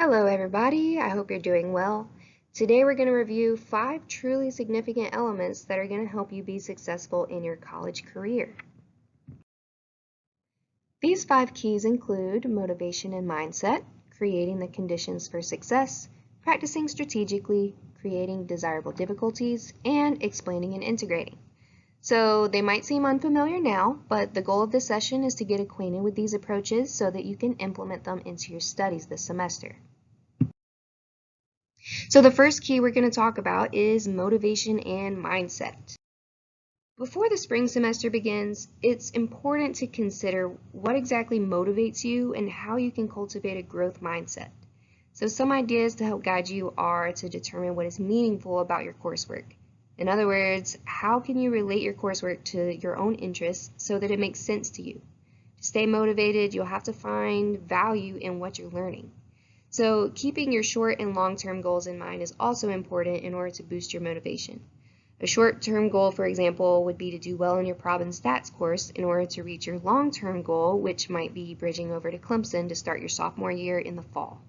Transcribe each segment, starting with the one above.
Hello everybody, I hope you're doing well. Today we're going to review 5 truly significant elements that are going to help you be successful in your college career. These 5 keys include motivation and mindset, creating the conditions for success, practicing strategically, creating desirable difficulties, and explaining and integrating. So they might seem unfamiliar now, but the goal of this session is to get acquainted with these approaches so that you can implement them into your studies this semester. So the first key we're going to talk about is motivation and mindset. Before the spring semester begins, it's important to consider what exactly motivates you and how you can cultivate a growth mindset. So some ideas to help guide you are to determine what is meaningful about your coursework. In other words, how can you relate your coursework to your own interests so that it makes sense to you? To stay motivated, you'll have to find value in what you're learning. So keeping your short and long-term goals in mind is also important in order to boost your motivation. A short-term goal, for example, would be to do well in your Prob and Stats course in order to reach your long-term goal, which might be bridging over to Clemson to start your sophomore year in the fall.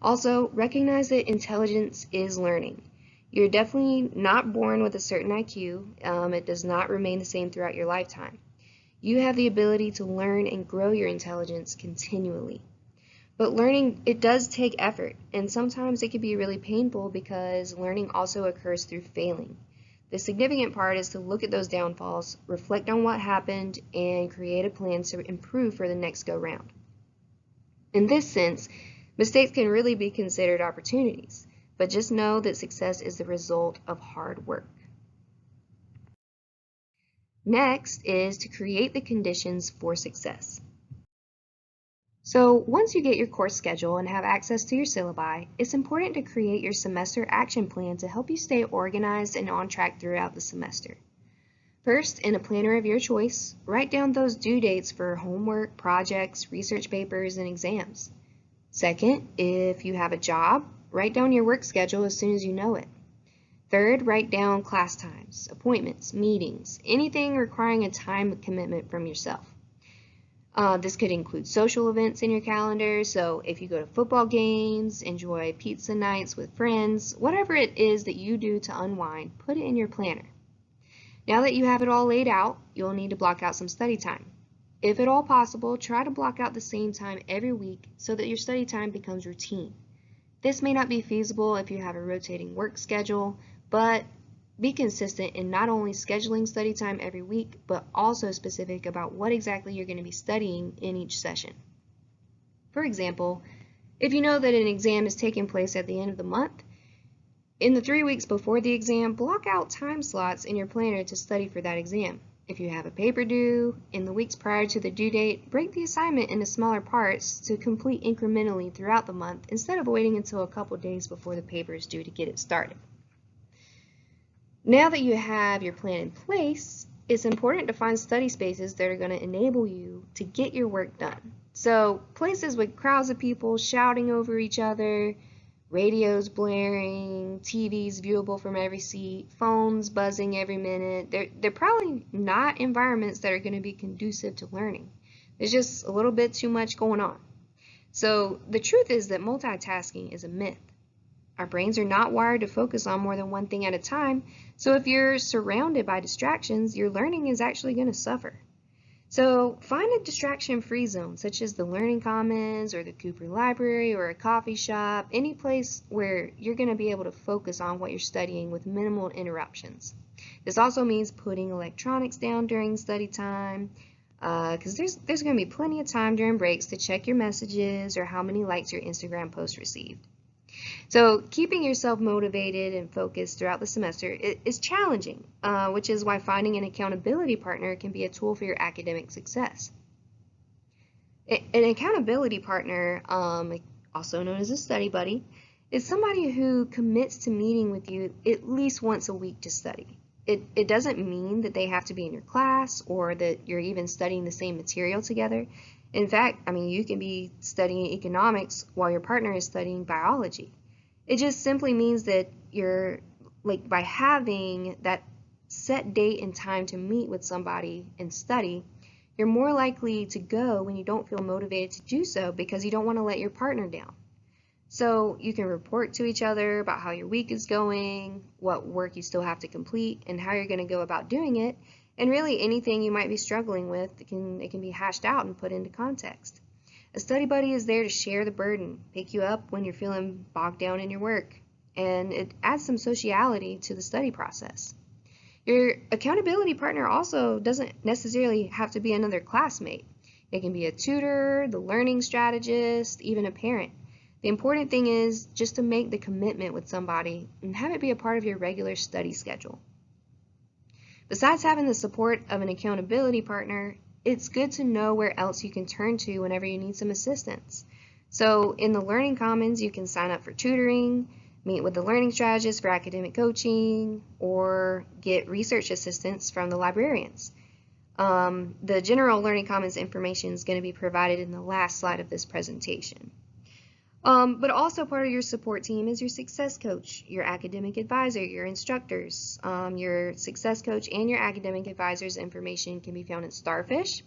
Also, recognize that intelligence is learning. You're definitely not born with a certain IQ. It does not remain the same throughout your lifetime. You have the ability to learn and grow your intelligence continually. But learning, it does take effort, and sometimes it can be really painful because learning also occurs through failing. The significant part is to look at those downfalls, reflect on what happened, and create a plan to improve for the next go-round. In this sense, mistakes can really be considered opportunities, but just know that success is the result of hard work. Next is to create the conditions for success. So once you get your course schedule and have access to your syllabi, it's important to create your semester action plan to help you stay organized and on track throughout the semester. First, in a planner of your choice, write down those due dates for homework, projects, research papers, and exams. Second, if you have a job, write down your work schedule as soon as you know it. Third, write down class times, appointments, meetings, anything requiring a time commitment from yourself. This could include social events in your calendar, so if you go to football games, enjoy pizza nights with friends, whatever it is that you do to unwind, put it in your planner. Now that you have it all laid out, you'll need to block out some study time. If at all possible, try to block out the same time every week so that your study time becomes routine. This may not be feasible if you have a rotating work schedule, but be consistent in not only scheduling study time every week, but also specific about what exactly you're going to be studying in each session. For example, if you know that an exam is taking place at the end of the month, in the 3 weeks before the exam, block out time slots in your planner to study for that exam. If you have a paper due, in the weeks prior to the due date, break the assignment into smaller parts to complete incrementally throughout the month instead of waiting until a couple days before the paper is due to get it started. Now that you have your plan in place, it's important to find study spaces that are going to enable you to get your work done. So places with crowds of people shouting over each other, radios blaring, TVs viewable from every seat, phones buzzing every minute, they're probably not environments that are going to be conducive to learning. There's just a little bit too much going on. So the truth is that multitasking is a myth. Our brains are not wired to focus on more than one thing at a time, so if you're surrounded by distractions, your learning is actually going to suffer. So find a distraction-free zone, such as the Learning Commons or the Cooper Library or a coffee shop, any place where you're going to be able to focus on what you're studying with minimal interruptions. This also means putting electronics down during study time, because there's going to be plenty of time during breaks to check your messages or how many likes your Instagram post received. So keeping yourself motivated and focused throughout the semester is challenging, which is why finding an accountability partner can be a tool for your academic success. An accountability partner, also known as a study buddy, is somebody who commits to meeting with you at least once a week to study. It doesn't mean that they have to be in your class or that you're even studying the same material together. In fact, you can be studying economics while your partner is studying biology. It just simply means that by having that set date and time to meet with somebody and study, you're more likely to go when you don't feel motivated to do so because you don't want to let your partner down. So you can report to each other about how your week is going, what work you still have to complete, and how you're going to go about doing it. And really anything you might be struggling with, it can be hashed out and put into context. A study buddy is there to share the burden, pick you up when you're feeling bogged down in your work, and it adds some sociality to the study process. Your accountability partner also doesn't necessarily have to be another classmate. It can be a tutor, the learning strategist, even a parent. The important thing is just to make the commitment with somebody and have it be a part of your regular study schedule. Besides having the support of an accountability partner, it's good to know where else you can turn to whenever you need some assistance. So in the Learning Commons, you can sign up for tutoring, meet with the learning strategist for academic coaching, or get research assistance from the librarians. The general Learning Commons information is going to be provided in the last slide of this presentation. But also part of your support team is your success coach, your academic advisor, your instructors. Your success coach and your academic advisor's information can be found in Starfish.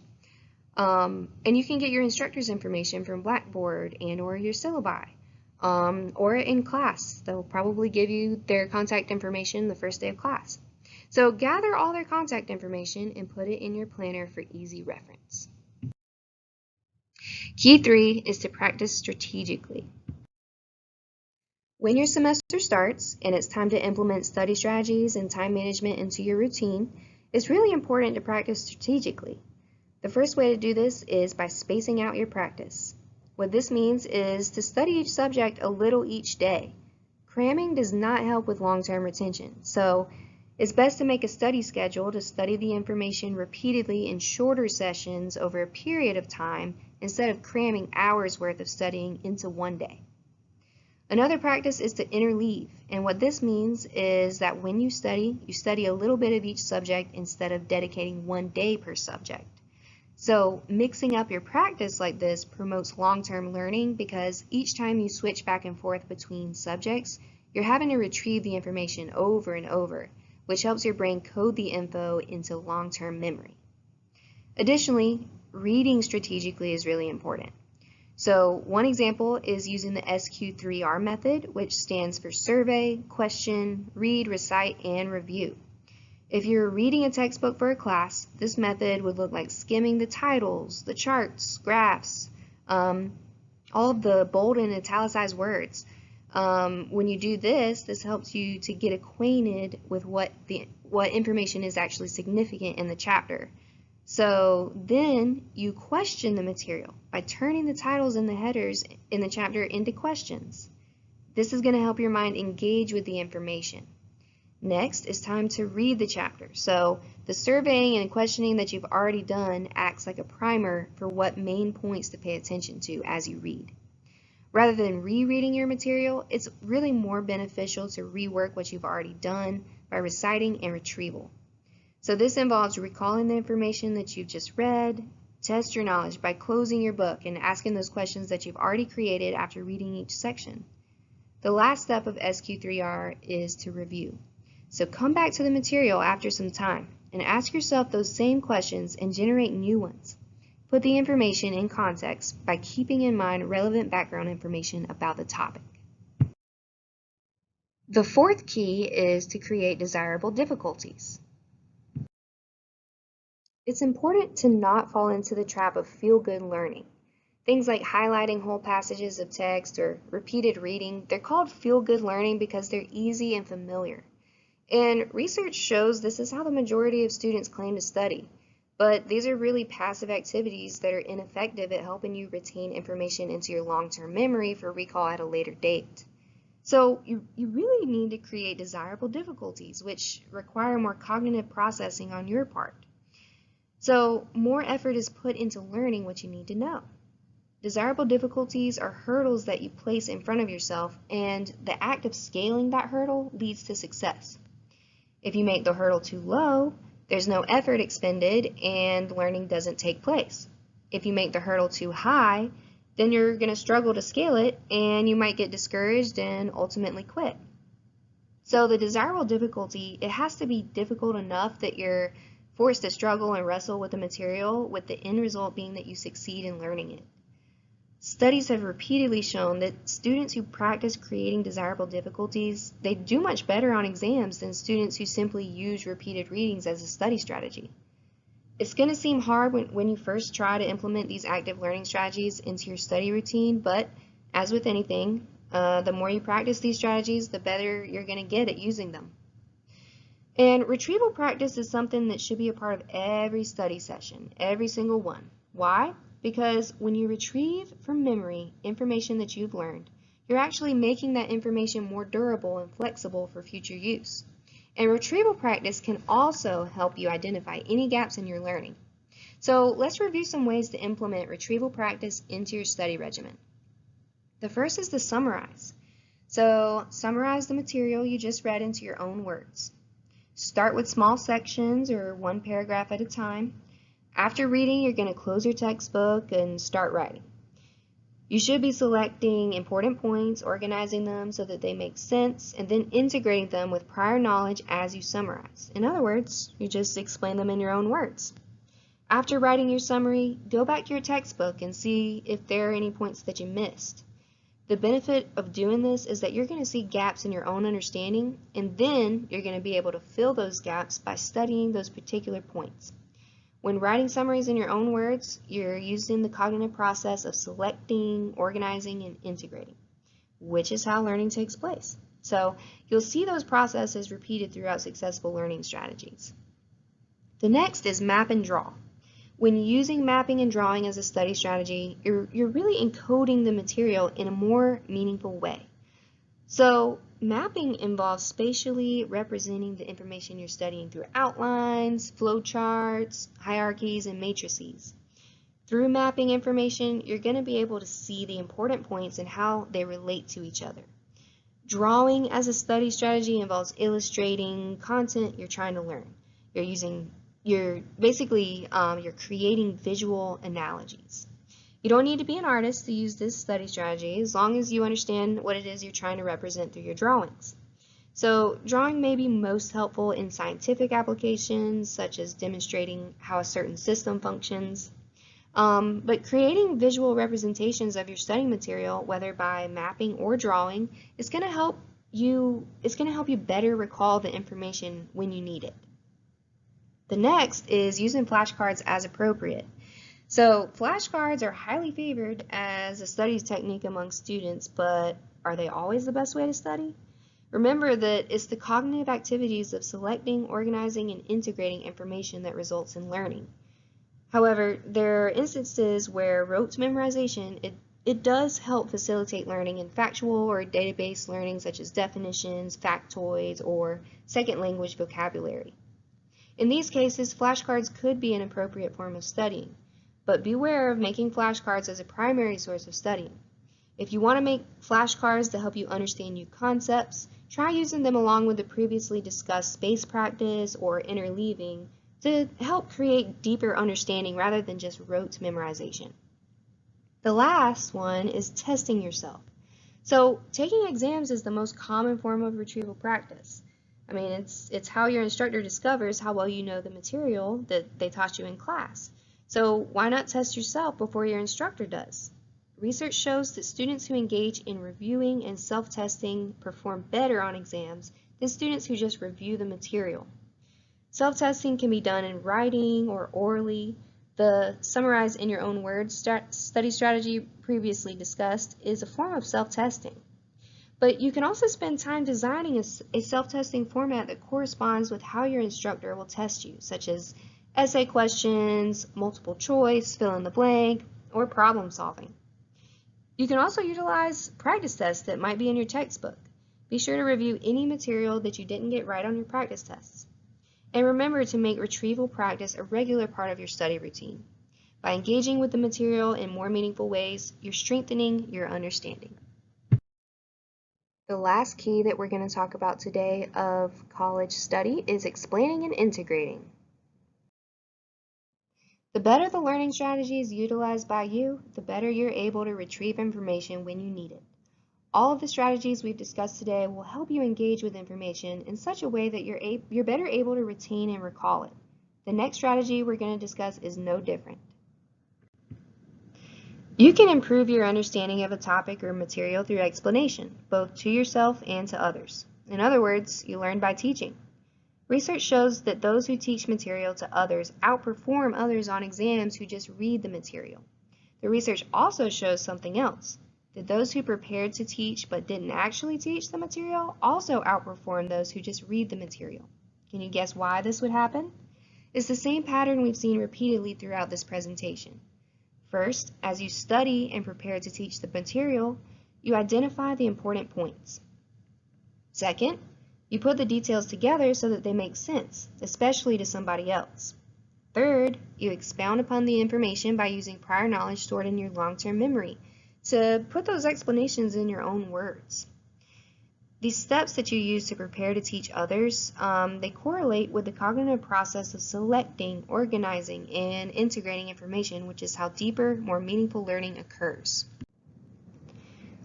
And you can get your instructor's information from Blackboard and or your syllabi. Or in class. They'll probably give you their contact information the first day of class. So gather all their contact information and put it in your planner for easy reference. Key 3 is to practice strategically. When your semester starts and it's time to implement study strategies and time management into your routine, it's really important to practice strategically. The first way to do this is by spacing out your practice. What this means is to study each subject a little each day. Cramming does not help with long-term retention, so it's best to make a study schedule to study the information repeatedly in shorter sessions over a period of time instead of cramming hours worth of studying into one day. Another practice is to interleave, and what this means is that when you study a little bit of each subject instead of dedicating one day per subject. So mixing up your practice like this promotes long-term learning because each time you switch back and forth between subjects, you're having to retrieve the information over and over, which helps your brain code the info into long-term memory. Additionally, reading strategically is really important. So one example is using the SQ3R method, which stands for survey, question, read, recite, and review. If you're reading a textbook for a class, this method would look like skimming the titles, the charts, graphs, all of the bold and italicized words. When you do this, this helps you to get acquainted with what information is actually significant in the chapter. So then you question the material by turning the titles and the headers in the chapter into questions. This is going to help your mind engage with the information. Next, it's time to read the chapter. So the surveying and questioning that you've already done acts like a primer for what main points to pay attention to as you read. Rather than rereading your material, it's really more beneficial to rework what you've already done by reciting and retrieval. So this involves recalling the information that you've just read. Test your knowledge by closing your book and asking those questions that you've already created after reading each section. The last step of SQ3R is to review. So come back to the material after some time and ask yourself those same questions and generate new ones. Put the information in context by keeping in mind relevant background information about the topic. The fourth key is to create desirable difficulties. It's important to not fall into the trap of feel-good learning. Things like highlighting whole passages of text or repeated reading, they're called feel-good learning because they're easy and familiar. And research shows this is how the majority of students claim to study. But these are really passive activities that are ineffective at helping you retain information into your long-term memory for recall at a later date. So you really need to create desirable difficulties, which require more cognitive processing on your part. So more effort is put into learning what you need to know. Desirable difficulties are hurdles that you place in front of yourself, and the act of scaling that hurdle leads to success. If you make the hurdle too low, there's no effort expended and learning doesn't take place. If you make the hurdle too high, then you're going to struggle to scale it and you might get discouraged and ultimately quit. So the desirable difficulty, it has to be difficult enough that you're forced to struggle and wrestle with the material, with the end result being that you succeed in learning it. Studies have repeatedly shown that students who practice creating desirable difficulties, they do much better on exams than students who simply use repeated readings as a study strategy. It's going to seem hard when you first try to implement these active learning strategies into your study routine, but as with anything, the more you practice these strategies, the better you're going to get at using them. And retrieval practice is something that should be a part of every study session, every single one. Why? Because when you retrieve from memory information that you've learned, you're actually making that information more durable and flexible for future use. And retrieval practice can also help you identify any gaps in your learning. So let's review some ways to implement retrieval practice into your study regimen. The first is to summarize. So summarize the material you just read into your own words. Start with small sections or one paragraph at a time. After reading, you're going to close your textbook and start writing. You should be selecting important points, organizing them so that they make sense, and then integrating them with prior knowledge as you summarize. In other words, you just explain them in your own words. After writing your summary, go back to your textbook and see if there are any points that you missed. The benefit of doing this is that you're going to see gaps in your own understanding, and then you're going to be able to fill those gaps by studying those particular points. When writing summaries in your own words, you're using the cognitive process of selecting, organizing, and integrating, which is how learning takes place. So you'll see those processes repeated throughout successful learning strategies. The next is map and draw. When using mapping and drawing as a study strategy, you're really encoding the material in a more meaningful way. So mapping involves spatially representing the information you're studying through outlines, flowcharts, hierarchies, and matrices. Through mapping information, you're going to be able to see the important points and how they relate to each other. Drawing as a study strategy involves illustrating content you're trying to learn. You're creating visual analogies. You don't need to be an artist to use this study strategy as long as you understand what it is you're trying to represent through your drawings. So drawing may be most helpful in scientific applications such as demonstrating how a certain system functions. But creating visual representations of your study material, whether by mapping or drawing, is going to help you better recall the information when you need it. The next is using flashcards as appropriate. So flashcards are highly favored as a study technique among students, but are they always the best way to study? Remember that it's the cognitive activities of selecting, organizing, and integrating information that results in learning. However, there are instances where rote memorization, it does help facilitate learning in factual or database learning such as definitions, factoids, or second language vocabulary. In these cases, flashcards could be an appropriate form of studying, but beware of making flashcards as a primary source of studying. If you want to make flashcards to help you understand new concepts, try using them along with the previously discussed space practice or interleaving to help create deeper understanding rather than just rote memorization. The last one is testing yourself. So taking exams is the most common form of retrieval practice. I mean, it's how your instructor discovers how well you know the material that they taught you in class. So why not test yourself before your instructor does? Research shows that students who engage in reviewing and self-testing perform better on exams than students who just review the material. Self-testing can be done in writing or orally. The summarize in your own words study strategy previously discussed is a form of self-testing. But you can also spend time designing a self-testing format that corresponds with how your instructor will test you, such as essay questions, multiple choice, fill in the blank, or problem solving. You can also utilize practice tests that might be in your textbook. Be sure to review any material that you didn't get right on your practice tests. And remember to make retrieval practice a regular part of your study routine. By engaging with the material in more meaningful ways, you're strengthening your understanding. The last key that we're going to talk about today of college study is explaining and integrating. The better the learning strategies utilized by you, the better you're able to retrieve information when you need it. All of the strategies we've discussed today will help you engage with information in such a way that you're better able to retain and recall it. The next strategy we're going to discuss is no different. You can improve your understanding of a topic or material through explanation, both to yourself and to others. In other words, you learn by teaching. Research shows that those who teach material to others outperform others on exams who just read the material. The research also shows something else, that those who prepared to teach but didn't actually teach the material also outperform those who just read the material. Can you guess why this would happen? It's the same pattern we've seen repeatedly throughout this presentation. First, as you study and prepare to teach the material, you identify the important points. Second, you put the details together so that they make sense, especially to somebody else. Third, you expound upon the information by using prior knowledge stored in your long-term memory to put those explanations in your own words. These steps that you use to prepare to teach others, they correlate with the cognitive process of selecting, organizing, and integrating information, which is how deeper, more meaningful learning occurs.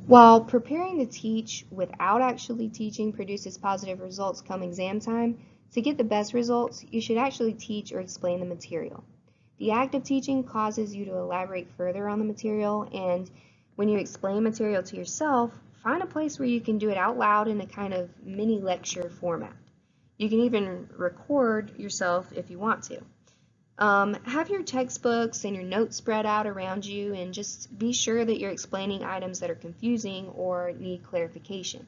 While preparing to teach without actually teaching produces positive results come exam time, to get the best results, you should actually teach or explain the material. The act of teaching causes you to elaborate further on the material, and when you explain material to yourself, find a place where you can do it out loud in a kind of mini lecture format. You can even record yourself if you want to. Have your textbooks and your notes spread out around you, and just be sure that you're explaining items that are confusing or need clarification.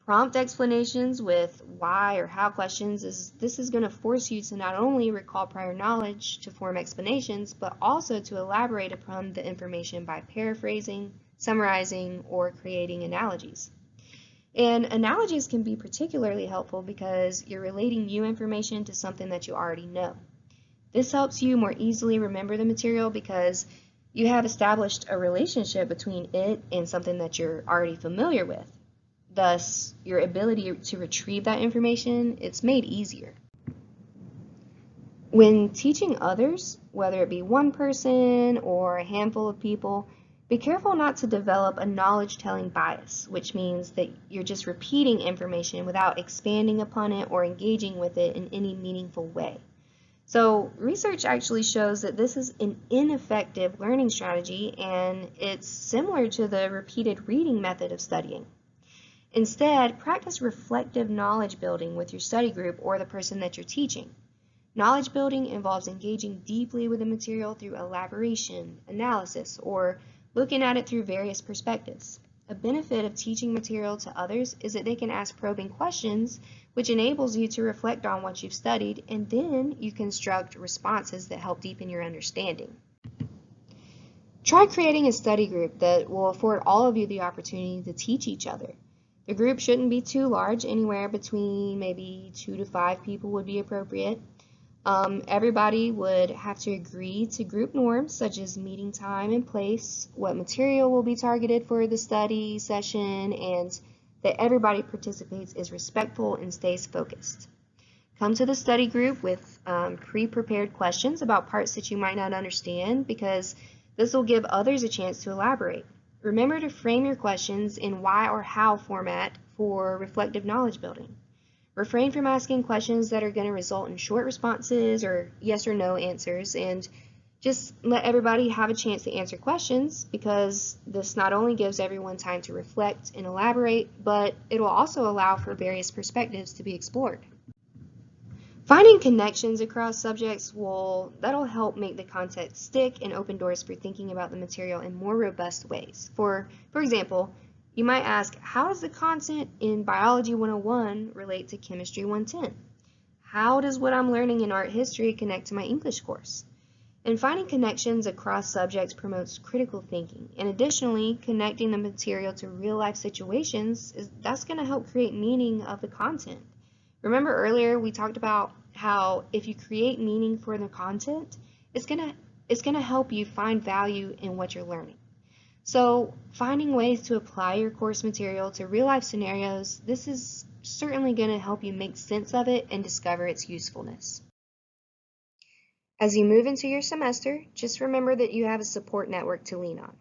Prompt explanations with why or how questions this is going to force you to not only recall prior knowledge to form explanations, but also to elaborate upon the information by paraphrasing, summarizing, or creating analogies. And analogies can be particularly helpful because you're relating new information to something that you already know. This helps you more easily remember the material because you have established a relationship between it and something that you're already familiar with. Thus, your ability to retrieve that information, it's made easier. When teaching others, whether it be one person or a handful of people, be careful not to develop a knowledge-telling bias, which means that you're just repeating information without expanding upon it or engaging with it in any meaningful way. So research actually shows that this is an ineffective learning strategy, and it's similar to the repeated reading method of studying. Instead, practice reflective knowledge building with your study group or the person that you're teaching. Knowledge building involves engaging deeply with the material through elaboration, analysis, or looking at it through various perspectives. A benefit of teaching material to others is that they can ask probing questions, which enables you to reflect on what you've studied, and then you construct responses that help deepen your understanding. Try creating a study group that will afford all of you the opportunity to teach each other. The group shouldn't be too large, anywhere between maybe 2 to 5 people would be appropriate. Everybody would have to agree to group norms such as meeting time and place, what material will be targeted for the study session, and that everybody participates is respectful and stays focused. Come to the study group with pre-prepared questions about parts that you might not understand, because this will give others a chance to elaborate. Remember to frame your questions in why or how format for reflective knowledge building. Refrain from asking questions that are going to result in short responses or yes or no answers, and just let everybody have a chance to answer questions, because this not only gives everyone time to reflect and elaborate, but it will also allow for various perspectives to be explored. Finding connections across subjects that'll help make the content stick and open doors for thinking about the material in more robust ways. For example, you might ask, how does the content in Biology 101 relate to Chemistry 110? How does what I'm learning in art history connect to my English course? And finding connections across subjects promotes critical thinking. And additionally, connecting the material to real-life situations, that's going to help create meaning of the content. Remember earlier we talked about how if you create meaning for the content, it's going to help you find value in what you're learning. So finding ways to apply your course material to real-life scenarios, this is certainly going to help you make sense of it and discover its usefulness. As you move into your semester, just remember that you have a support network to lean on.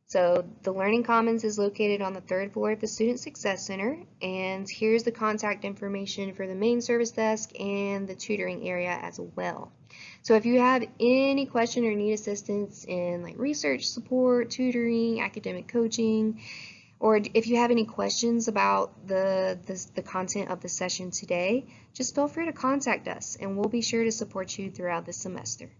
So the Learning Commons is located on the 3rd floor of the Student Success Center, and here's the contact information for the main service desk and the tutoring area as well. So if you have any question or need assistance in like research support, tutoring, academic coaching, or if you have any questions about the content of the session today, just feel free to contact us and we'll be sure to support you throughout the semester.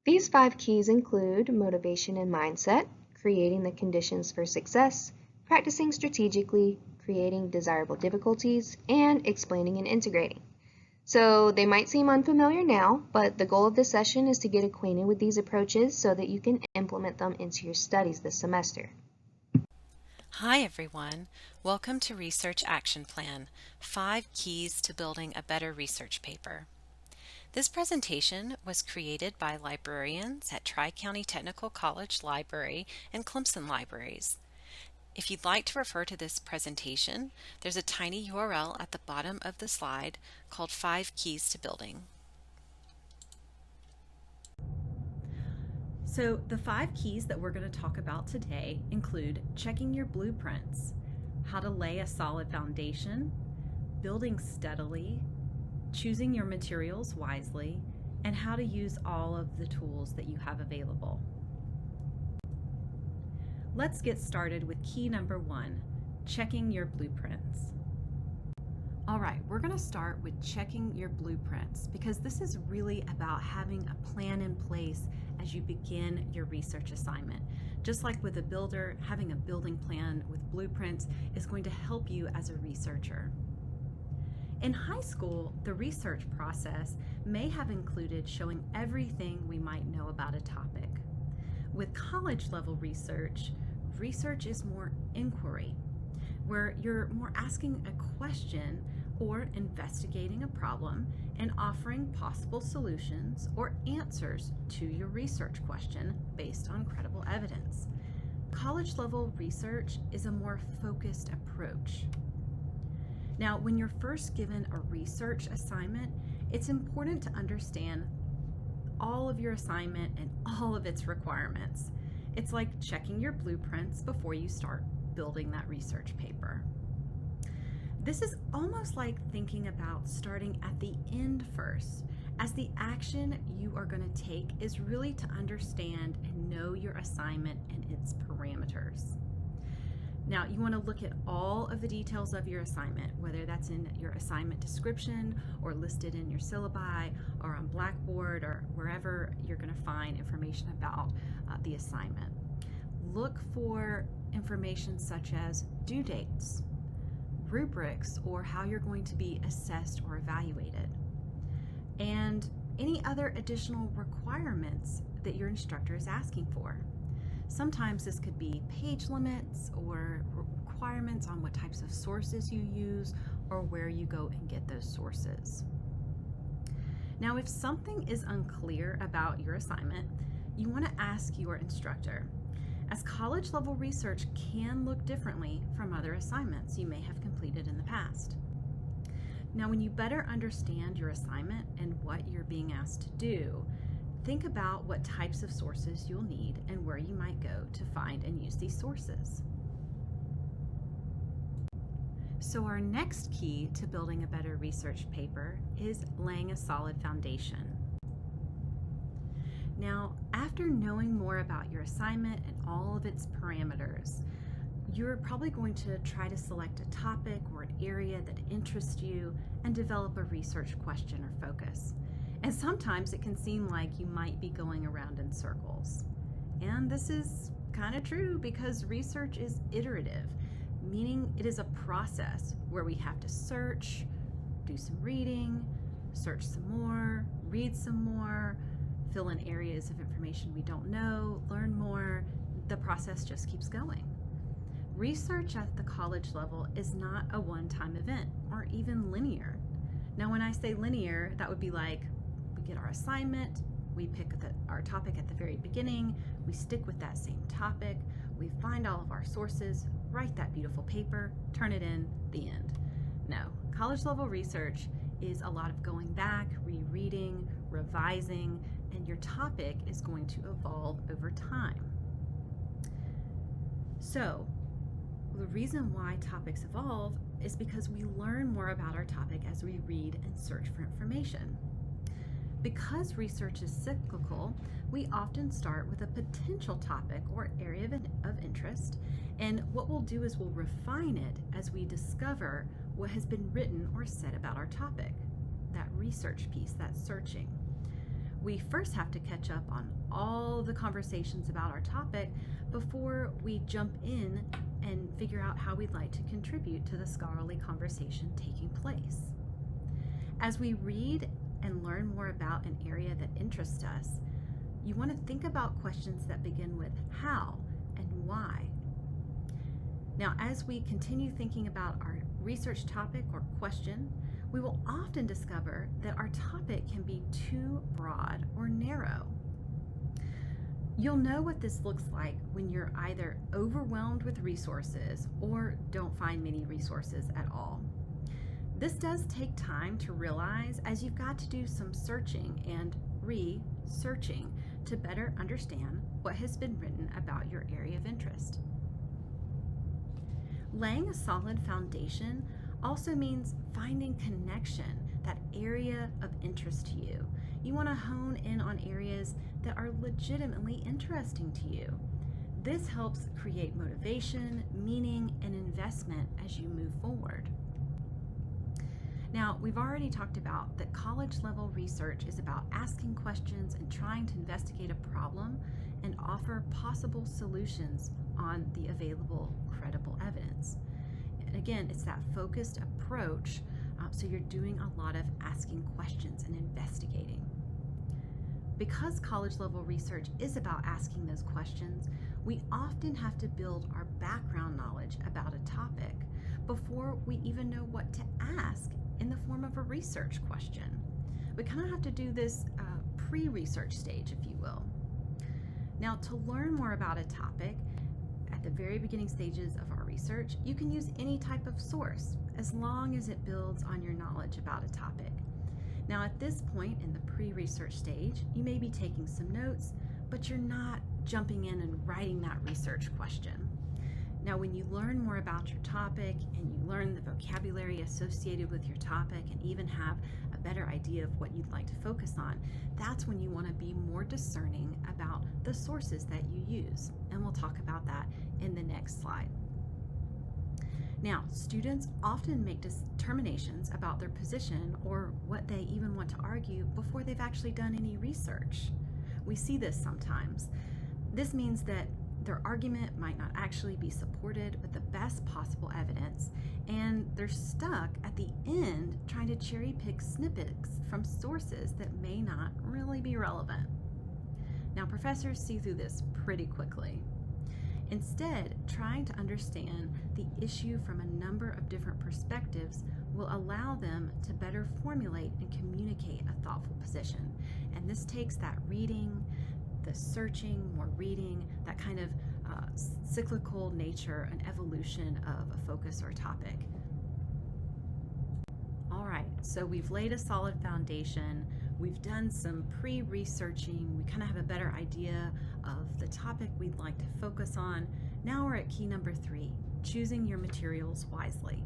These 5 keys include motivation and mindset, creating the conditions for success, practicing strategically, creating desirable difficulties, and explaining and integrating. So they might seem unfamiliar now, but the goal of this session is to get acquainted with these approaches so that you can implement them into your studies this semester. Hi everyone, welcome to Research Action Plan, 5 Keys to Building a Better Research Paper. This presentation was created by librarians at Tri-County Technical College Library and Clemson Libraries. If you'd like to refer to this presentation, there's a tiny URL at the bottom of the slide called 5 Keys to Building. So the 5 keys that we're going to talk about today include checking your blueprints, how to lay a solid foundation, building steadily, choosing your materials wisely, and how to use all of the tools that you have available. Let's get started with key number 1, checking your blueprints. All right, we're going to start with checking your blueprints because this is really about having a plan in place as you begin your research assignment. Just like with a builder, having a building plan with blueprints is going to help you as a researcher. In high school, the research process may have included showing everything we might know about a topic. With college level research, research is more inquiry, where you're more asking a question or investigating a problem and offering possible solutions or answers to your research question based on credible evidence. College level research is a more focused approach. Now, when you're first given a research assignment, it's important to understand all of your assignment and all of its requirements. It's like checking your blueprints before you start building that research paper. This is almost like thinking about starting at the end first, as the action you are going to take is really to understand and know your assignment and its parameters. Now, you want to look at all of the details of your assignment, whether that's in your assignment description or listed in your syllabi or on Blackboard or wherever you're going to find information about the assignment. Look for information such as due dates, rubrics, or how you're going to be assessed or evaluated, and any other additional requirements that your instructor is asking for. Sometimes this could be page limits or requirements on what types of sources you use or where you go and get those sources. Now, if something is unclear about your assignment, you want to ask your instructor, as college level research can look differently from other assignments you may have completed in the past. Now, when you better understand your assignment and what you're being asked to do, think about what types of sources you'll need and where you might go to find and use these sources. So our next key to building a better research paper is laying a solid foundation. Now, after knowing more about your assignment and all of its parameters, you're probably going to try to select a topic or an area that interests you and develop a research question or focus. And sometimes it can seem like you might be going around in circles. And this is kind of true because research is iterative, meaning it is a process where we have to search, do some reading, search some more, read some more, fill in areas of information we don't know, learn more. The process just keeps going. Research at the college level is not a one-time event or even linear. Now, when I say linear, that would be like we get our assignment, we pick our topic at the very beginning, we stick with that same topic, we find all of our sources, write that beautiful paper, turn it in, the end. No, college level research is a lot of going back, rereading, revising, and your topic is going to evolve over time. So, the reason why topics evolve is because we learn more about our topic as we read and search for information. Because research is cyclical, we often start with a potential topic or area of interest, and what we'll do is we'll refine it as we discover what has been written or said about our topic, that research piece, that searching. We first have to catch up on all the conversations about our topic before we jump in and figure out how we'd like to contribute to the scholarly conversation taking place. As we read and learn more about an area that interests us, you want to think about questions that begin with how and why. Now, as we continue thinking about our research topic or question, we will often discover that our topic can be too broad or narrow. You'll know what this looks like when you're either overwhelmed with resources or don't find many resources at all. This does take time to realize, as you've got to do some searching and researching to better understand what has been written about your area of interest. Laying a solid foundation also means finding connection, that area of interest to you. You want to hone in on areas that are legitimately interesting to you. This helps create motivation, meaning, and investment as you move forward. Now, we've already talked about that college-level research is about asking questions and trying to investigate a problem and offer possible solutions on the available credible evidence. And again, it's that focused approach, so you're doing a lot of asking questions and investigating. Because college-level research is about asking those questions, we often have to build our background knowledge about a topic before we even know what to ask in the form of a research question. We kind of have to do this pre-research stage, if you will. Now, to learn more about a topic, at the very beginning stages of our research, you can use any type of source as long as it builds on your knowledge about a topic. Now, at this point in the pre-research stage, you may be taking some notes, but you're not jumping in and writing that research question. Now, when you learn more about your topic and you learn the vocabulary associated with your topic and even have a better idea of what you'd like to focus on, that's when you want to be more discerning about the sources that you use. And we'll talk about that in the next slide. Now, students often make determinations about their position or what they even want to argue before they've actually done any research. We see this sometimes. This means that their argument might not actually be supported with the best possible evidence, and they're stuck at the end trying to cherry pick snippets from sources that may not really be relevant. Now, professors see through this pretty quickly. Instead, trying to understand the issue from a number of different perspectives will allow them to better formulate and communicate a thoughtful position. And this takes that reading, the searching, more reading, that kind of cyclical nature and evolution of a focus or a topic. All right, so we've laid a solid foundation. We've done some pre-researching. We kind of have a better idea of the topic we'd like to focus on. Now we're at key number 3, choosing your materials wisely.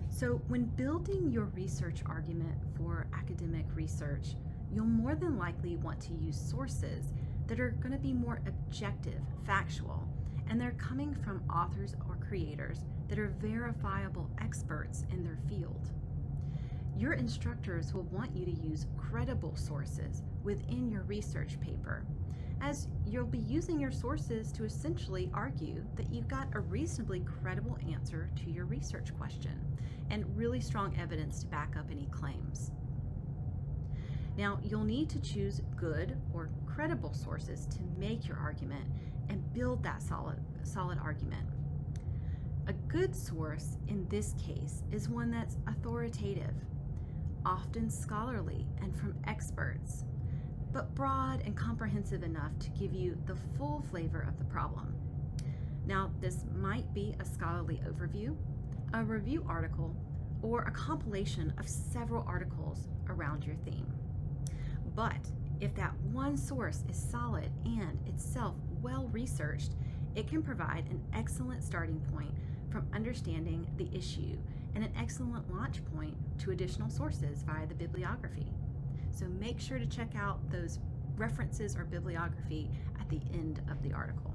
So when building your research argument for academic research, you'll more than likely want to use sources that are going to be more objective, factual, and they're coming from authors or creators that are verifiable experts in their field. Your instructors will want you to use credible sources within your research paper, as you'll be using your sources to essentially argue that you've got a reasonably credible answer to your research question and really strong evidence to back up any claims. Now, you'll need to choose good or credible sources to make your argument and build that solid argument. A good source in this case is one that's authoritative, often scholarly and from experts, but broad and comprehensive enough to give you the full flavor of the problem. Now, this might be a scholarly overview, a review article, or a compilation of several articles around your theme. But if that one source is solid and itself well researched, it can provide an excellent starting point from understanding the issue and an excellent launch point to additional sources via the bibliography. So make sure to check out those references or bibliography at the end of the article.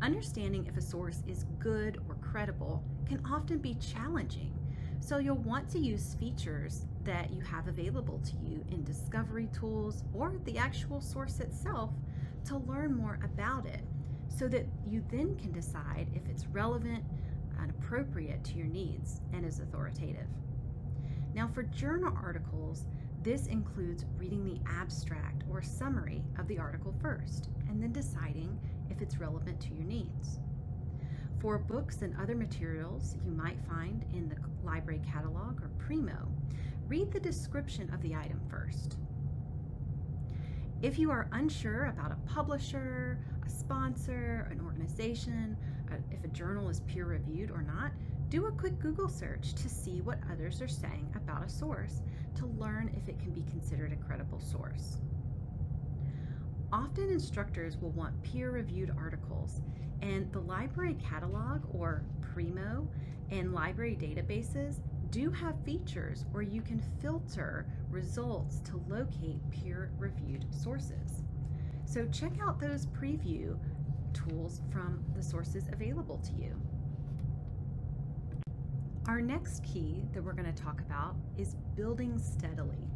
Understanding if a source is good or credible can often be challenging, so you'll want to use features that you have available to you in discovery tools or the actual source itself to learn more about it, so that you then can decide if it's relevant and appropriate to your needs and is authoritative. Now, for journal articles, this includes reading the abstract or summary of the article first, and then deciding if it's relevant to your needs. For books and other materials you might find in the library catalog or Primo, read the description of the item first. If you are unsure about a publisher, a sponsor, an organization, if a journal is peer-reviewed or not, do a quick Google search to see what others are saying about a source to learn if it can be considered a credible source. Often instructors will want peer-reviewed articles, and the library catalog or Primo and library databases do have features where you can filter results to locate peer-reviewed sources. So check out those preview tools from the sources available to you. Our next key that we're going to talk about is building steadily.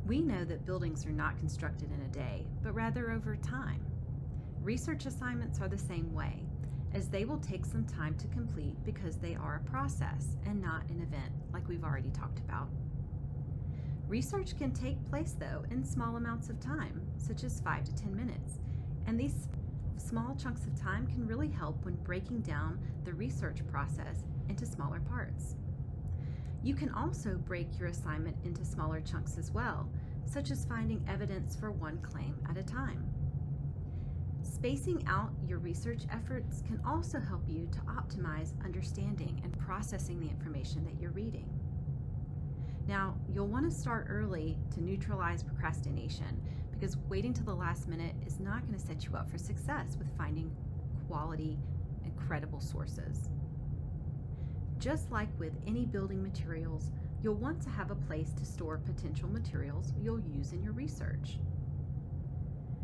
We know that buildings are not constructed in a day, but rather over time. Research assignments are the same way, as they will take some time to complete because they are a process and not an event like we've already talked about. Research can take place though in small amounts of time, such as 5 to 10 minutes, and these small chunks of time can really help when breaking down the research process into smaller parts. You can also break your assignment into smaller chunks as well, such as finding evidence for one claim at a time. Spacing out your research efforts can also help you to optimize understanding and processing the information that you're reading. Now, you'll want to start early to neutralize procrastination, because waiting till the last minute is not going to set you up for success with finding quality and credible sources. Just like with any building materials, you'll want to have a place to store potential materials you'll use in your research.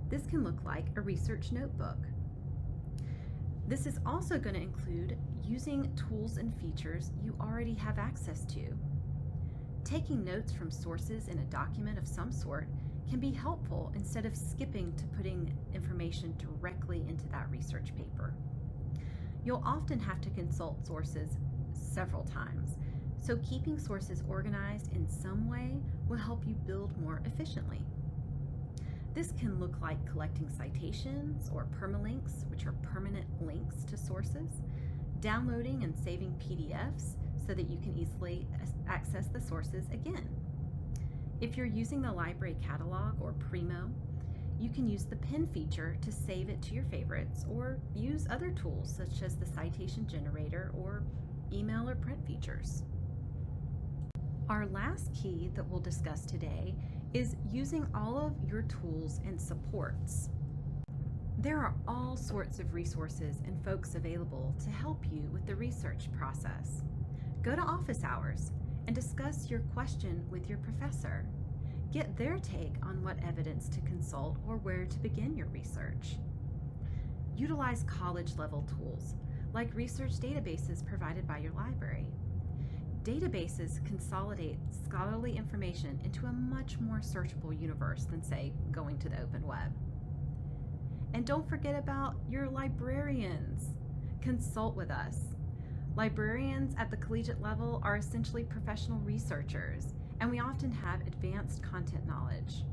This can look like a research notebook. This is also going to include using tools and features you already have access to. Taking notes from sources in a document of some sort can be helpful instead of skipping to putting information directly into that research paper. You'll often have to consult sources several times, so keeping sources organized in some way will help you build more efficiently. This can look like collecting citations or permalinks, which are permanent links to sources, downloading and saving PDFs so that you can easily access the sources again. If you're using the library catalog or Primo, you can use the pin feature to save it to your favorites, or use other tools such as the citation generator or email or print features. Our last key that we'll discuss today is using all of your tools and supports. There are all sorts of resources and folks available to help you with the research process. Go to office hours and discuss your question with your professor. Get their take on what evidence to consult or where to begin your research. Utilize college-level tools like research databases provided by your library. Databases consolidate scholarly information into a much more searchable universe than, say, going to the open web. And don't forget about your librarians. Consult with us. Librarians at the collegiate level are essentially professional researchers, and we often have advanced content knowledge.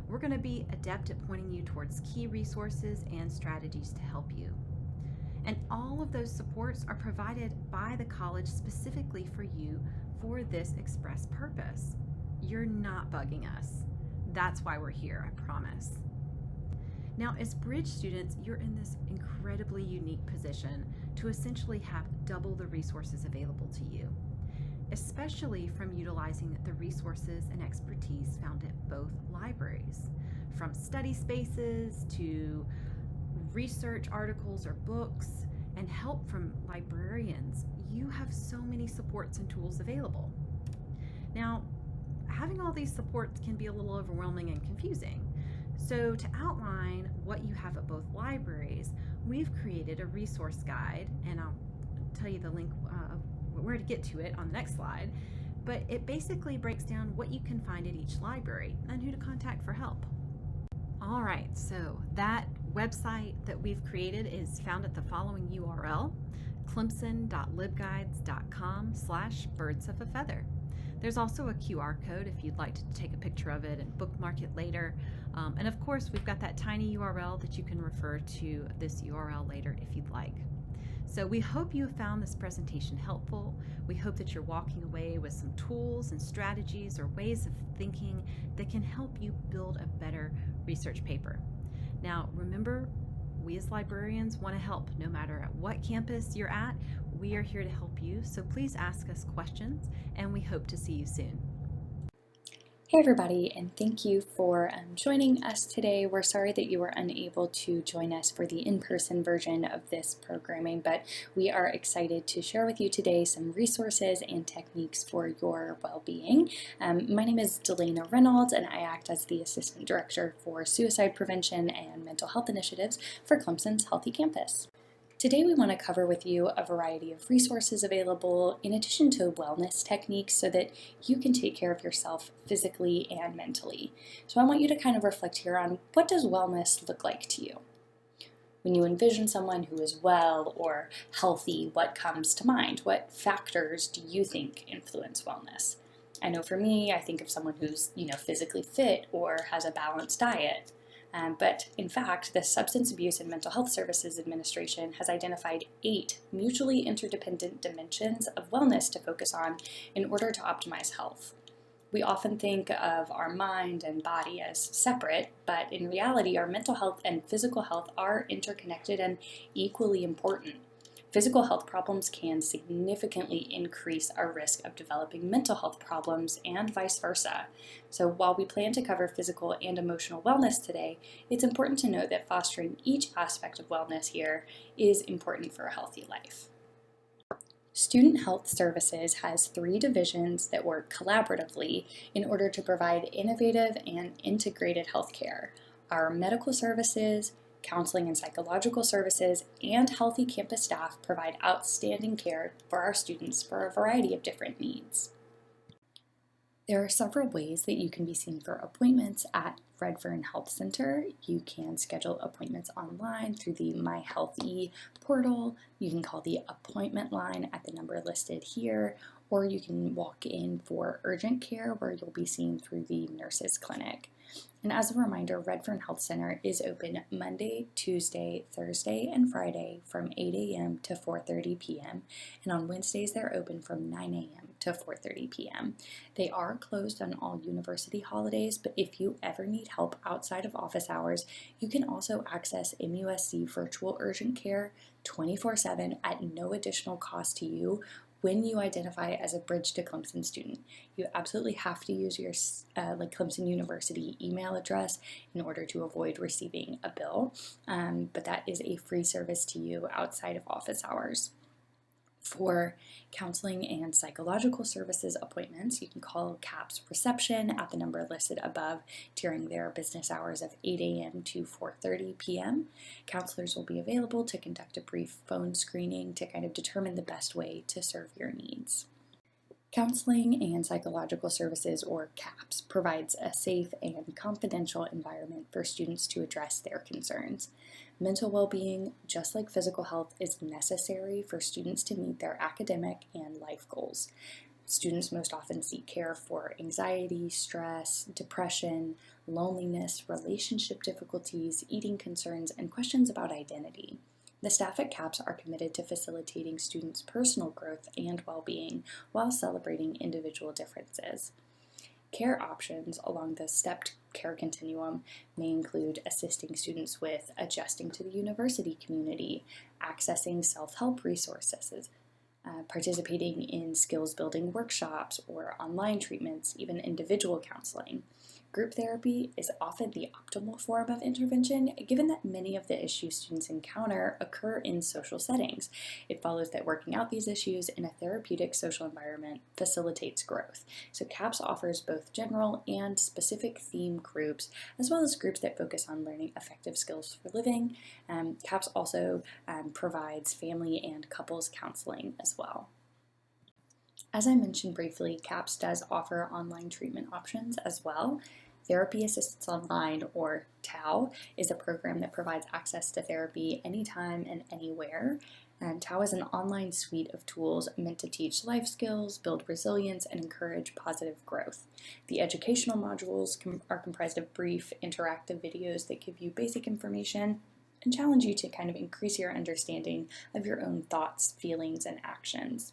We're going to be adept at pointing you towards key resources and strategies to help you. And all of those supports are provided by the college specifically for you for this express purpose. You're not bugging us. That's why we're here, I promise. Now, as Bridge students, you're in this incredibly unique position to essentially have double the resources available to you, especially from utilizing the resources and expertise found at both libraries, from study spaces to research articles or books, and help from librarians, you have so many supports and tools available. Now, having all these supports can be a little overwhelming and confusing. So to outline what you have at both libraries, we've created a resource guide, and I'll tell you the link where to get to it on the next slide, but it basically breaks down what you can find at each library and who to contact for help. All right, so that website that we've created is found at the following URL, clemson.libguides.com/birdsofafeather. There's also a QR code if you'd like to take a picture of it and bookmark it later. And of course, we've got that tiny URL that you can refer to this URL later if you'd like. So we hope you have found this presentation helpful. We hope that you're walking away with some tools and strategies or ways of thinking that can help you build a better research paper. Now, remember, we as librarians want to help no matter at what campus you're at. We are here to help you, so please ask us questions, and we hope to see you soon. Hey everybody, and thank you for joining us today. We're sorry that you were unable to join us for the in-person version of this programming, but we are excited to share with you today some resources and techniques for your well-being. My name is Delana Reynolds, and I act as the Assistant Director for Suicide Prevention and Mental Health Initiatives for Clemson's Healthy Campus. Today we want to cover with you a variety of resources available in addition to wellness techniques so that you can take care of yourself physically and mentally. So I want you to kind of reflect here on what does wellness look like to you? When you envision someone who is well or healthy, what comes to mind? What factors do you think influence wellness? I know for me, I think of someone who's, physically fit or has a balanced diet. But in fact, the Substance Abuse and Mental Health Services Administration has identified 8 mutually interdependent dimensions of wellness to focus on in order to optimize health. We often think of our mind and body as separate, but in reality, our mental health and physical health are interconnected and equally important. Physical health problems can significantly increase our risk of developing mental health problems and vice versa. So while we plan to cover physical and emotional wellness today, it's important to note that fostering each aspect of wellness here is important for a healthy life. Student Health Services has 3 divisions that work collaboratively in order to provide innovative and integrated healthcare. Our medical services, counseling and psychological services, and healthy campus staff provide outstanding care for our students for a variety of different needs. There are several ways that you can be seen for appointments at Redfern Health Center. You can schedule appointments online through the My Health E portal. You can call the appointment line at the number listed here, or you can walk in for urgent care where you'll be seen through the nurses clinic. And as a reminder, Redfern Health Center is open Monday, Tuesday, Thursday, and Friday from 8 a.m. to 4:30 p.m. And on Wednesdays, they're open from 9 a.m. to 4:30 p.m. They are closed on all university holidays, but if you ever need help outside of office hours, you can also access MUSC Virtual Urgent Care 24/7 at no additional cost to you when you identify as a Bridge to Clemson student. You absolutely have to use your Clemson University email address in order to avoid receiving a bill, but that is a free service to you outside of office hours. For counseling and psychological services appointments, you can call CAPS reception at the number listed above during their business hours of 8 a.m. to 4:30 p.m. Counselors will be available to conduct a brief phone screening to kind of determine the best way to serve your needs. Counseling and Psychological Services, or CAPS, provides a safe and confidential environment for students to address their concerns. Mental well-being, just like physical health, is necessary for students to meet their academic and life goals. Students most often seek care for anxiety, stress, depression, loneliness, relationship difficulties, eating concerns, and questions about identity. The staff at CAPS are committed to facilitating students' personal growth and well-being while celebrating individual differences. Care options along the stepped care continuum may include assisting students with adjusting to the university community, accessing self-help resources, participating in skills building workshops or online treatments, even individual counseling. Group therapy is often the optimal form of intervention, given that many of the issues students encounter occur in social settings. It follows that working out these issues in a therapeutic social environment facilitates growth. So CAPS offers both general and specific theme groups, as well as groups that focus on learning effective skills for living. CAPS also provides family and couples counseling as well. As I mentioned briefly, CAPS does offer online treatment options as well. Therapy Assistance Online, or TAO, is a program that provides access to therapy anytime and anywhere. And TAO is an online suite of tools meant to teach life skills, build resilience, and encourage positive growth. The educational modules are comprised of brief, interactive videos that give you basic information and challenge you to kind of increase your understanding of your own thoughts, feelings, and actions.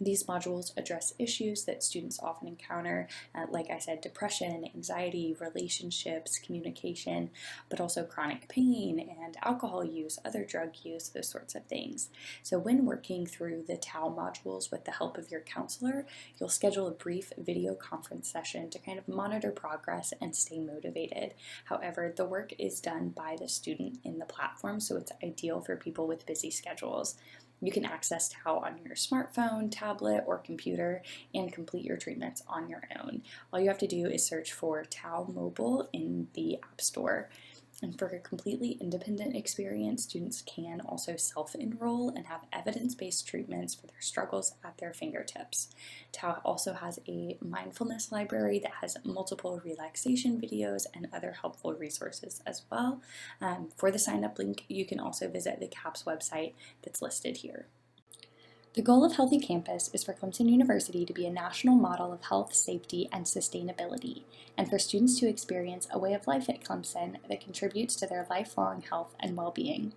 These modules address issues that students often encounter, like I said, depression, anxiety, relationships, communication, but also chronic pain and alcohol use, other drug use, those sorts of things. So when working through the TAO modules with the help of your counselor, you'll schedule a brief video conference session to kind of monitor progress and stay motivated. However, the work is done by the student in the platform, so it's ideal for people with busy schedules. You can access TAO on your smartphone, tablet, or computer and complete your treatments on your own. All you have to do is search for TAO Mobile in the App Store. And for a completely independent experience, students can also self-enroll and have evidence-based treatments for their struggles at their fingertips. TAO also has a mindfulness library that has multiple relaxation videos and other helpful resources as well. For the sign-up link, you can also visit the CAPS website that's listed here. The goal of Healthy Campus is for Clemson University to be a national model of health, safety, and sustainability, and for students to experience a way of life at Clemson that contributes to their lifelong health and well-being.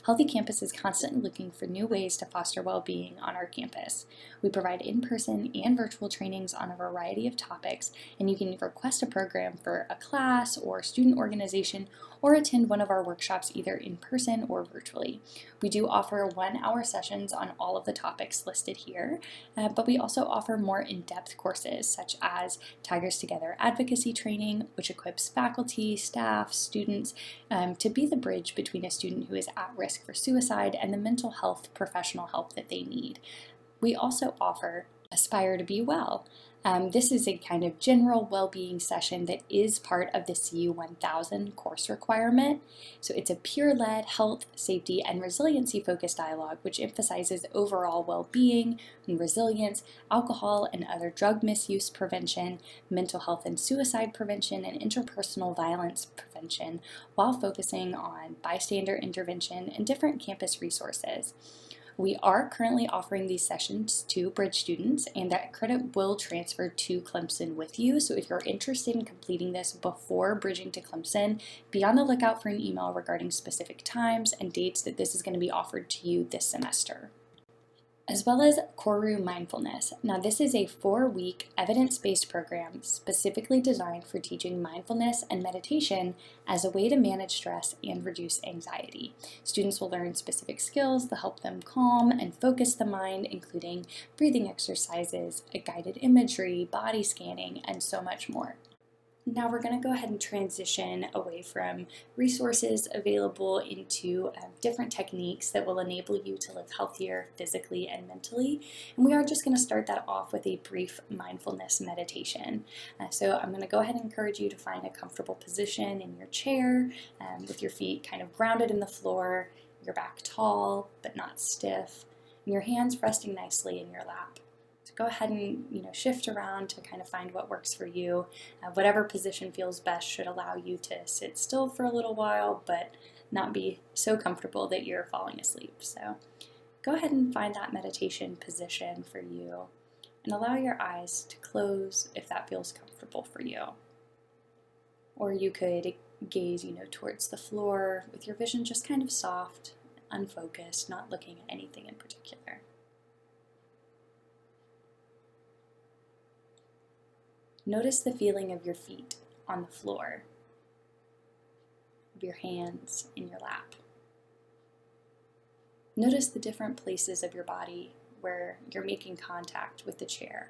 Healthy Campus is constantly looking for new ways to foster well-being on our campus. We provide in-person and virtual trainings on a variety of topics, and you can request a program for a class or student organization or attend one of our workshops either in person or virtually. We do offer 1-hour sessions on all of the topics listed here, but we also offer more in-depth courses such as Tigers Together advocacy training, which equips faculty, staff, students to be the bridge between a student who is at risk for suicide and the mental health professional help that they need. We also offer Aspire to Be Well. This is a kind of general well-being session that is part of the CU 1000 course requirement. So it's a peer-led health, safety, and resiliency-focused dialogue which emphasizes overall well-being and resilience, alcohol and other drug misuse prevention, mental health and suicide prevention, and interpersonal violence prevention, while focusing on bystander intervention and different campus resources. We are currently offering these sessions to Bridge students, and that credit will transfer to Clemson with you. So if you're interested in completing this before bridging to Clemson, be on the lookout for an email regarding specific times and dates that this is going to be offered to you this semester. As well as Koru Mindfulness. Now this is a 4-week evidence-based program specifically designed for teaching mindfulness and meditation as a way to manage stress and reduce anxiety. Students will learn specific skills that help them calm and focus the mind, including breathing exercises, guided imagery, body scanning, and so much more. Now we're going to go ahead and transition away from resources available into different techniques that will enable you to live healthier physically and mentally. And we are just going to start that off with a brief mindfulness meditation. So I'm going to go ahead and encourage you to find a comfortable position in your chair with your feet kind of grounded in the floor, your back tall but not stiff, and your hands resting nicely in your lap. Go ahead and shift around to kind of find what works for you. Whatever position feels best should allow you to sit still for a little while, but not be so comfortable that you're falling asleep. So go ahead and find that meditation position for you and allow your eyes to close if that feels comfortable for you. Or you could gaze, towards the floor with your vision just kind of soft, unfocused, not looking at anything in particular. Notice the feeling of your feet on the floor, of your hands in your lap. Notice the different places of your body where you're making contact with the chair.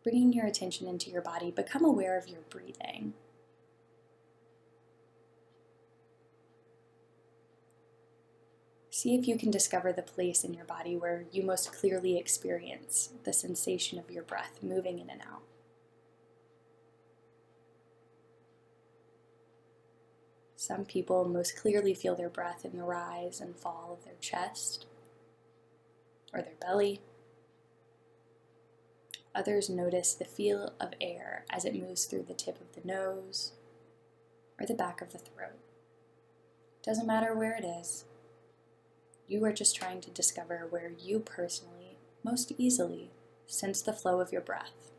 Bringing your attention into your body, become aware of your breathing. See if you can discover the place in your body where you most clearly experience the sensation of your breath moving in and out. Some people most clearly feel their breath in the rise and fall of their chest or their belly. Others notice the feel of air as it moves through the tip of the nose or the back of the throat. Doesn't matter where it is. You are just trying to discover where you personally, most easily, sense the flow of your breath.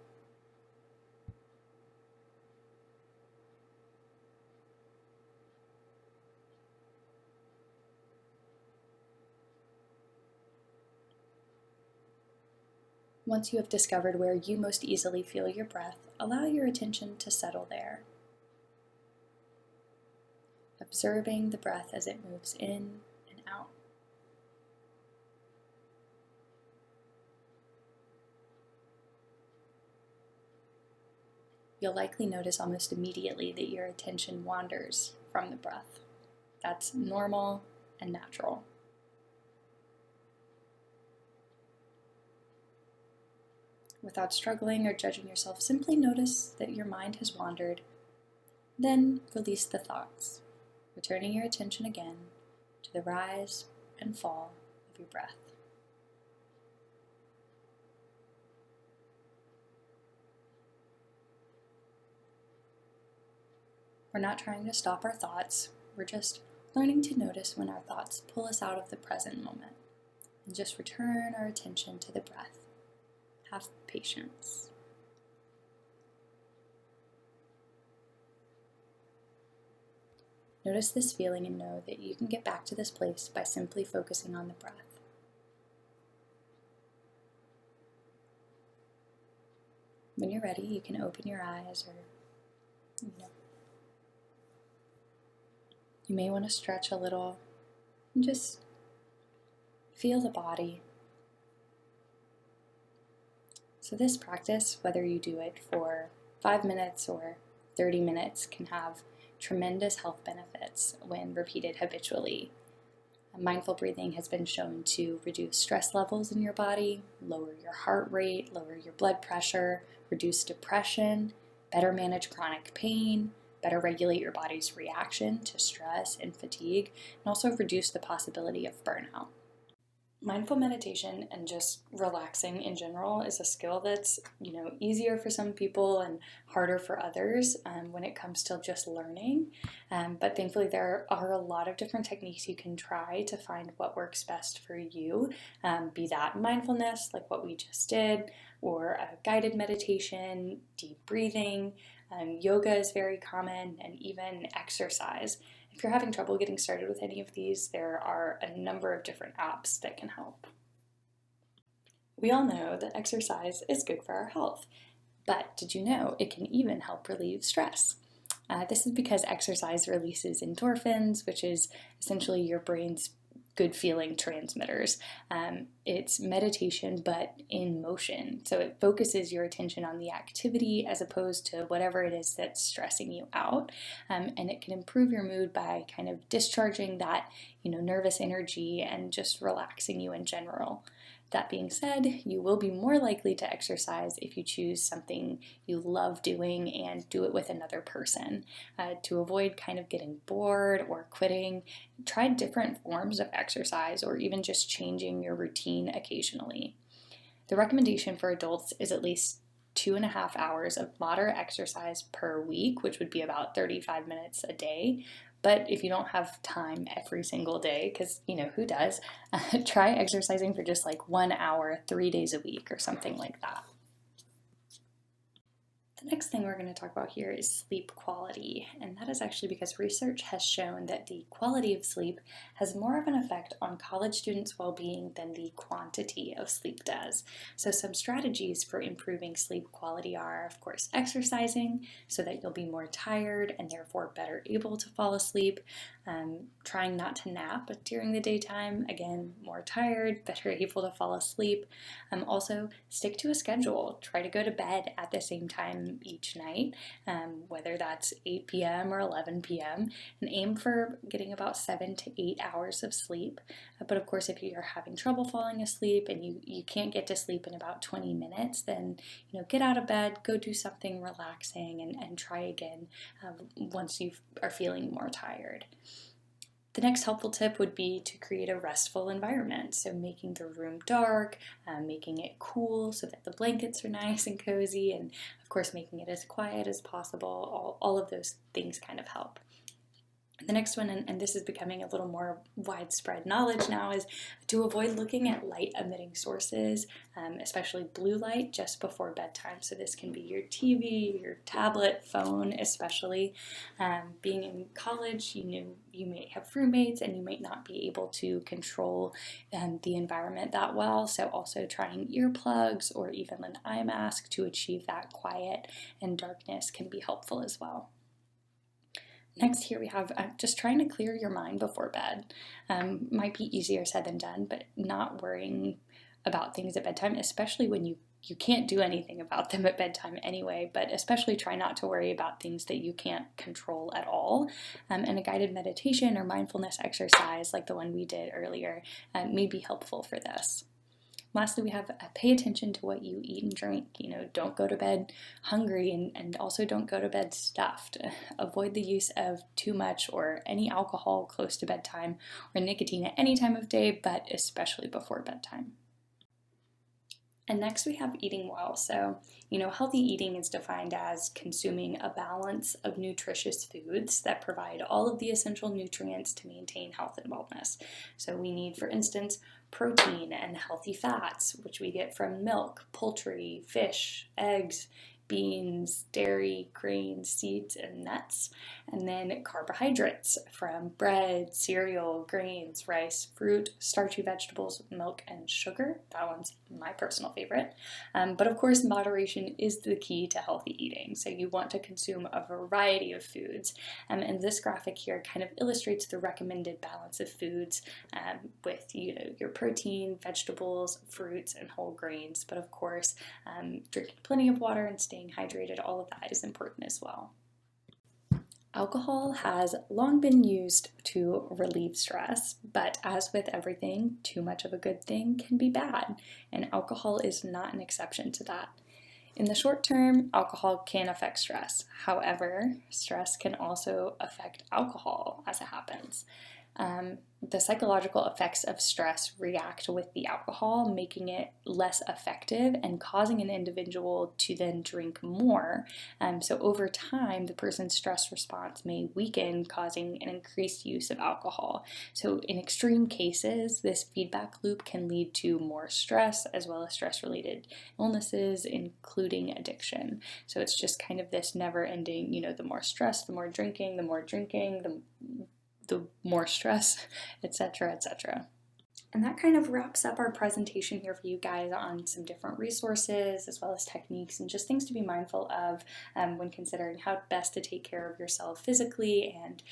Once you have discovered where you most easily feel your breath, allow your attention to settle there. Observing the breath as it moves in and out. You'll likely notice almost immediately that your attention wanders from the breath. That's normal and natural. Without struggling or judging yourself, simply notice that your mind has wandered, then release the thoughts, returning your attention again to the rise and fall of your breath. We're not trying to stop our thoughts, we're just learning to notice when our thoughts pull us out of the present moment, and just return our attention to the breath. Have patience. Notice this feeling and know that you can get back to this place by simply focusing on the breath. When you're ready, you can open your eyes or, you may want to stretch a little and just feel the body. So this practice, whether you do it for 5 minutes or 30 minutes, can have tremendous health benefits when repeated habitually. Mindful breathing has been shown to reduce stress levels in your body, lower your heart rate, lower your blood pressure, reduce depression, better manage chronic pain, better regulate your body's reaction to stress and fatigue, and also reduce the possibility of burnout. Mindful meditation and just relaxing in general is a skill that's, easier for some people and harder for others when it comes to just learning. But thankfully there are a lot of different techniques you can try to find what works best for you, be that mindfulness, like what we just did, or a guided meditation, deep breathing. Yoga is very common, and even exercise. If you're having trouble getting started with any of these, there are a number of different apps that can help. We all know that exercise is good for our health, but did you know it can even help relieve stress? This is because exercise releases endorphins, which is essentially your brain's good feeling transmitters. It's meditation, but in motion. So it focuses your attention on the activity as opposed to whatever it is that's stressing you out. And it can improve your mood by kind of discharging that, nervous energy and just relaxing you in general. That being said, you will be more likely to exercise if you choose something you love doing and do it with another person. To avoid kind of getting bored or quitting, try different forms of exercise or even just changing your routine occasionally. The recommendation for adults is at least 2.5 hours of moderate exercise per week, which would be about 35 minutes a day. But if you don't have time every single day, because who does, try exercising for just like 1 hour, 3 days a week or something like that. The next thing we're going to talk about here is sleep quality, and that is actually because research has shown that the quality of sleep has more of an effect on college students' well-being than the quantity of sleep does. So some strategies for improving sleep quality are, of course, exercising so that you'll be more tired and therefore better able to fall asleep, trying not to nap during the daytime, again, more tired, better able to fall asleep. Also, stick to a schedule. Try to go to bed at the same time each night, whether that's 8 p.m. or 11 p.m., and aim for getting about 7 to 8 hours of sleep. But of course, if you're having trouble falling asleep and you can't get to sleep in about 20 minutes, then get out of bed, go do something relaxing, and try again once you are feeling more tired. The next helpful tip would be to create a restful environment. So making the room dark, making it cool so that the blankets are nice and cozy, and of course making it as quiet as possible. All of those things kind of help. The next one, and this is becoming a little more widespread knowledge now, is to avoid looking at light-emitting sources, especially blue light, just before bedtime. So this can be your TV, your tablet, phone especially. Being in college, you may have roommates and you might not be able to control the environment that well. So also trying earplugs or even an eye mask to achieve that quiet and darkness can be helpful as well. Next here we have just trying to clear your mind before bed. Might be easier said than done, but not worrying about things at bedtime, especially when you can't do anything about them at bedtime anyway, but especially try not to worry about things that you can't control at all. And a guided meditation or mindfulness exercise like the one we did earlier may be helpful for this. Lastly, we have pay attention to what you eat and drink. Don't go to bed hungry, and also don't go to bed stuffed. Avoid the use of too much or any alcohol close to bedtime or nicotine at any time of day, but especially before bedtime. And next we have eating well. So, healthy eating is defined as consuming a balance of nutritious foods that provide all of the essential nutrients to maintain health and wellness. So we need, for instance, protein and healthy fats, which we get from milk, poultry, fish, eggs, beans, dairy, grains, seeds, and nuts. And then carbohydrates from bread, cereal, grains, rice, fruit, starchy vegetables, milk, and sugar. That one's my personal favorite. But of course, moderation is the key to healthy eating. So you want to consume a variety of foods. And this graphic here kind of illustrates the recommended balance of foods with your protein, vegetables, fruits, and whole grains. But of course, drinking plenty of water and staying hydrated, all of that is important as well. Alcohol has long been used to relieve stress, but as with everything, too much of a good thing can be bad, and alcohol is not an exception to that. In the short term, alcohol can affect stress. However, stress can also affect alcohol as it happens. The psychological effects of stress react with the alcohol, making it less effective and causing an individual to then drink more. So over time, the person's stress response may weaken, causing an increased use of alcohol. So in extreme cases, this feedback loop can lead to more stress as well as stress-related illnesses, including addiction. So it's just kind of this never-ending, the more stress, the more drinking, the more stress, etc., etc. And that kind of wraps up our presentation here for you guys on some different resources as well as techniques and just things to be mindful of when considering how best to take care of yourself physically and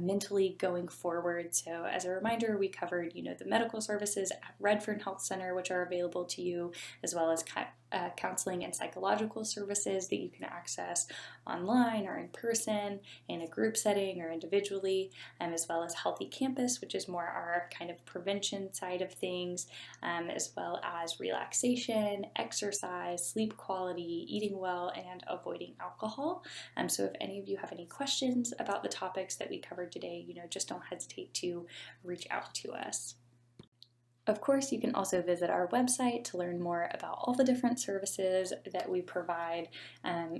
mentally going forward. So as a reminder, we covered, the medical services at Redfern Health Center, which are available to you, as well as counseling and psychological services that you can access online or in person, in a group setting or individually, as well as Healthy Campus, which is more our kind of prevention side of things, as well as relaxation, exercise, sleep quality, eating well, and avoiding alcohol. So if any of you have any questions about the topics that we covered today, just don't hesitate to reach out to us. Of course, you can also visit our website to learn more about all the different services that we provide.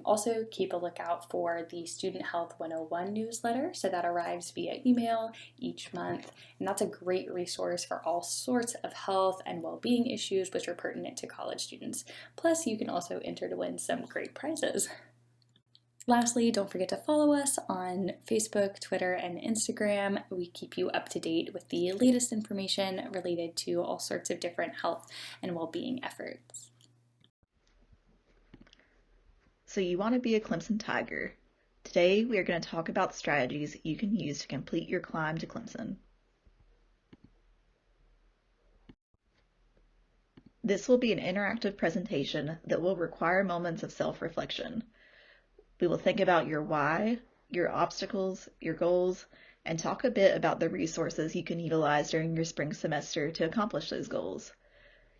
Also, keep a lookout for the Student Health 101 newsletter, so that arrives via email each month. And that's a great resource for all sorts of health and well-being issues which are pertinent to college students. Plus, you can also enter to win some great prizes. Lastly, don't forget to follow us on Facebook, Twitter, and Instagram. We keep you up to date with the latest information related to all sorts of different health and well-being efforts. So you want to be a Clemson Tiger. Today we are going to talk about strategies you can use to complete your climb to Clemson. This will be an interactive presentation that will require moments of self-reflection. We will think about your why, your obstacles, your goals, and talk a bit about the resources you can utilize during your spring semester to accomplish those goals.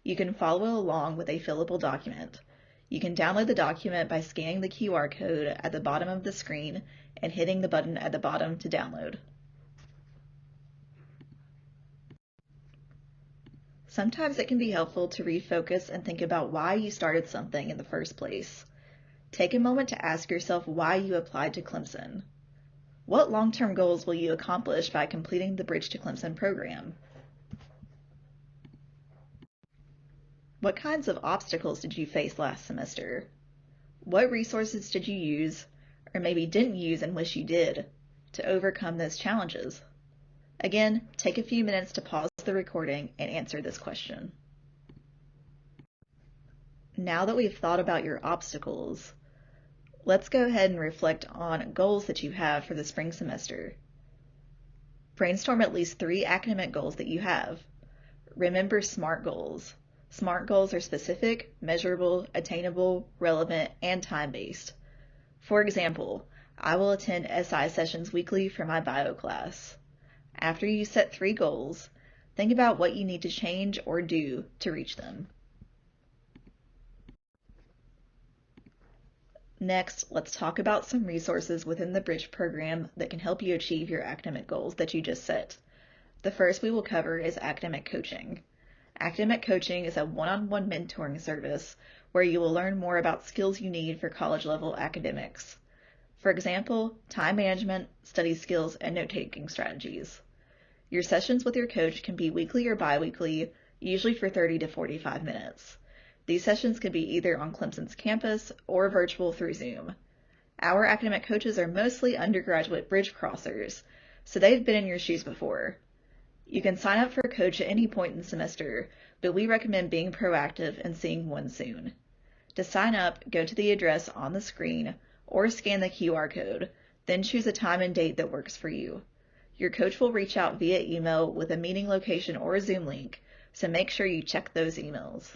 You can follow along with a fillable document. You can download the document by scanning the QR code at the bottom of the screen and hitting the button at the bottom to download. Sometimes it can be helpful to refocus and think about why you started something in the first place. Take a moment to ask yourself why you applied to Clemson. What long-term goals will you accomplish by completing the Bridge to Clemson program? What kinds of obstacles did you face last semester? What resources did you use, or maybe didn't use and wish you did, to overcome those challenges? Again, take a few minutes to pause the recording and answer this question. Now that we've thought about your obstacles, let's go ahead and reflect on goals that you have for the spring semester. Brainstorm at least 3 academic goals that you have. Remember SMART goals. SMART goals are specific, measurable, attainable, relevant, and time-based. For example, I will attend SI sessions weekly for my bio class. After you set 3 goals, think about what you need to change or do to reach them. Next, let's talk about some resources within the Bridge program that can help you achieve your academic goals that you just set. The first we will cover is academic coaching. Academic coaching is a one-on-one mentoring service where you will learn more about skills you need for college-level academics. For example, time management, study skills, and note-taking strategies. Your sessions with your coach can be weekly or bi-weekly, usually for 30 to 45 minutes. These sessions can be either on Clemson's campus or virtual through Zoom. Our academic coaches are mostly undergraduate bridge crossers, so they've been in your shoes before. You can sign up for a coach at any point in the semester, but we recommend being proactive and seeing one soon. To sign up, go to the address on the screen or scan the QR code, then choose a time and date that works for you. Your coach will reach out via email with a meeting location or a Zoom link, so make sure you check those emails.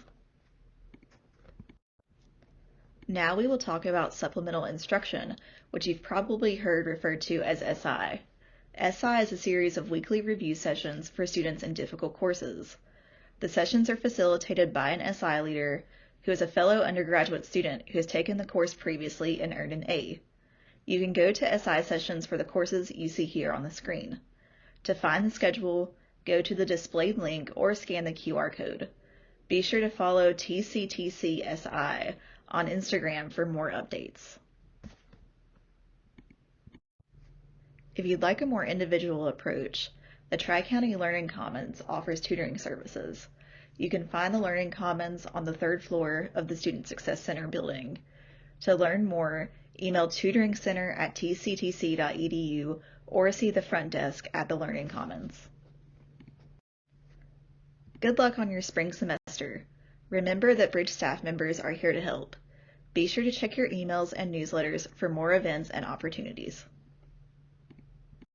Now we will talk about supplemental instruction, which you've probably heard referred to as SI. SI is a series of weekly review sessions for students in difficult courses. The sessions are facilitated by an SI leader who is a fellow undergraduate student who has taken the course previously and earned an A. You can go to SI sessions for the courses you see here on the screen. To find the schedule, go to the displayed link or scan the QR code. Be sure to follow TCTCSI on Instagram for more updates. If you'd like a more individual approach, the Tri-County Learning Commons offers tutoring services. You can find the Learning Commons on the 3rd floor of the Student Success Center building. To learn more, email tutoringcenter@tctc.edu or see the front desk at the Learning Commons. Good luck on your spring semester. Remember that Bridge staff members are here to help. Be sure to check your emails and newsletters for more events and opportunities.